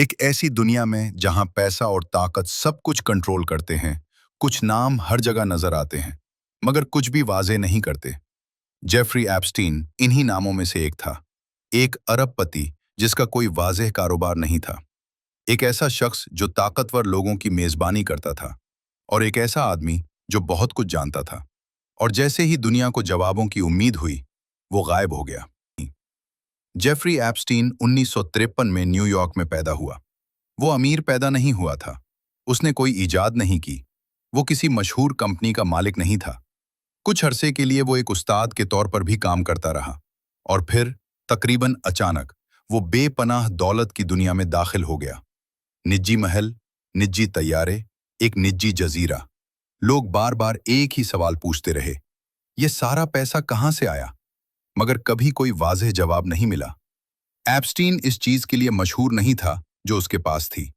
एक ऐसी दुनिया में जहां पैसा और ताकत सब कुछ कंट्रोल करते हैं, कुछ नाम हर जगह नजर आते हैं, मगर कुछ भी वाजे नहीं करते। जेफरी एप्स्टीन इन्हीं नामों में से एक था। एक अरबपति जिसका कोई वाज़ेह कारोबार नहीं था। एक ऐसा शख्स जो ताकतवर लोगों की मेजबानी करता था, और एक ऐसा आदमी जो बहुत कुछ जानता था। और जैसे ही दुनिया को जवाबों की उम्मीद हुई, वो गायब हो गया। जेफरी एप्स्टीन 1953 में न्यूयॉर्क में पैदा हुआ। वो अमीर पैदा नहीं हुआ था। उसने कोई इजाद नहीं की। वो किसी मशहूर कंपनी का मालिक नहीं था। कुछ अरसे के लिए वो एक उस्ताद के तौर पर भी काम करता रहा, और फिर तकरीबन अचानक वो बेपनाह दौलत की दुनिया में दाखिल हो गया। निजी महल, निजी तैयारे, एक निजी जजीरा। लोग बार बार एक ही सवाल पूछते रहे, ये सारा पैसा कहाँ से आया? मगर कभी कोई वाज़ेह जवाब नहीं मिला। एप्स्टीन इस चीज के लिए मशहूर नहीं था जो उसके पास थी।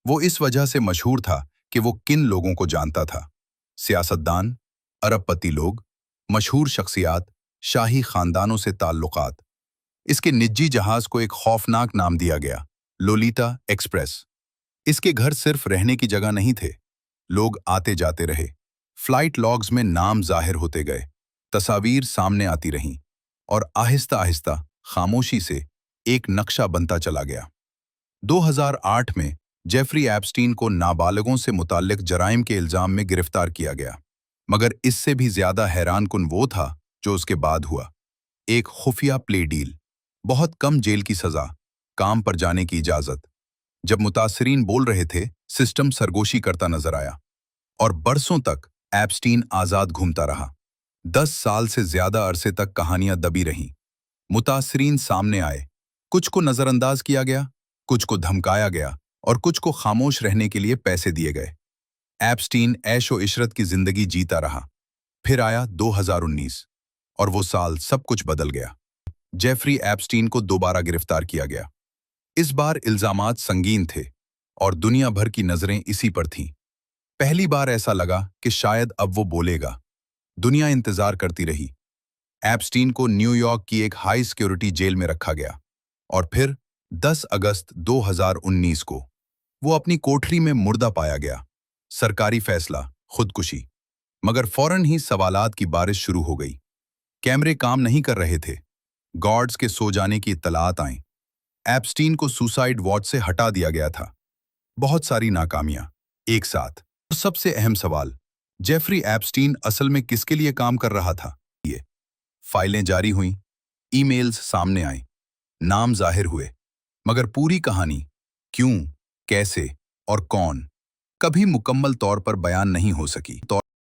वो इस वजह से मशहूर था कि वो किन लोगों को जानता था। सियासतदान, अरबपति लोग, मशहूर शख्सियात, शाही खानदानों से ताल्लुकात। इसके निजी जहाज को एक खौफनाक नाम दिया गया, लोलिता एक्सप्रेस। इसके घर सिर्फ रहने की जगह नहीं थे। लोग आते जाते रहे। फ्लाइट लॉग्स में नाम जाहिर होते गए, तस्वीर सामने आती रहीं, और आहिस्ता आहिस्ता खामोशी से एक नक्शा बनता चला गया। 2008 में जेफरी एप्स्टीन को नाबालिगों से मुताल्लिक जराइम के इल्जाम में गिरफ्तार किया गया। मगर इससे भी ज्यादा हैरानकुन वो था जो उसके बाद हुआ। एक खुफिया प्ले डील, बहुत कम जेल की सजा, काम पर जाने की इजाजत। जब मुतासरीन बोल रहे थे, सिस्टम सरगोशी करता नजर आया। और बरसों तक एप्स्टीन आजाद घूमता रहा। 10 साल से ज्यादा अरसे तक कहानियां दबी रहीं। मुतासरीन सामने आए, कुछ को नजरअंदाज किया गया, कुछ को धमकाया गया, और कुछ को खामोश रहने के लिए पैसे दिए गए। एप्स्टीन ऐशो इशरत की जिंदगी जीता रहा। फिर आया 2019, और वो साल सब कुछ बदल गया। जेफरी एप्स्टीन को दोबारा गिरफ्तार किया गया। इस बार इल्जामात संगीन थे, और दुनिया भर की नजरें इसी पर थीं। पहली बार ऐसा लगा कि शायद अब वो बोलेगा। दुनिया इंतजार करती रही। एप्स्टीन को न्यूयॉर्क की एक हाई सिक्योरिटी जेल में रखा गया, और फिर 10 अगस्त 2019 को वो अपनी कोठरी में मुर्दा पाया गया। सरकारी फैसला, खुदकुशी। मगर फौरन ही सवालात की बारिश शुरू हो गई। कैमरे काम नहीं कर रहे थे। गार्ड्स के सो जाने की इत्तलात आईं। एप्स्टीन को सुसाइड वॉच से हटा दिया गया था। बहुत सारी नाकामियां एक साथ। और सबसे अहम सवाल, जेफरी एप्स्टीन असल में किसके लिए काम कर रहा था? ये फाइलें जारी हुईं, ईमेल्स सामने आए, नाम जाहिर हुए, मगर पूरी कहानी, क्यों, कैसे और कौन, कभी मुकम्मल तौर पर बयान नहीं हो सकी।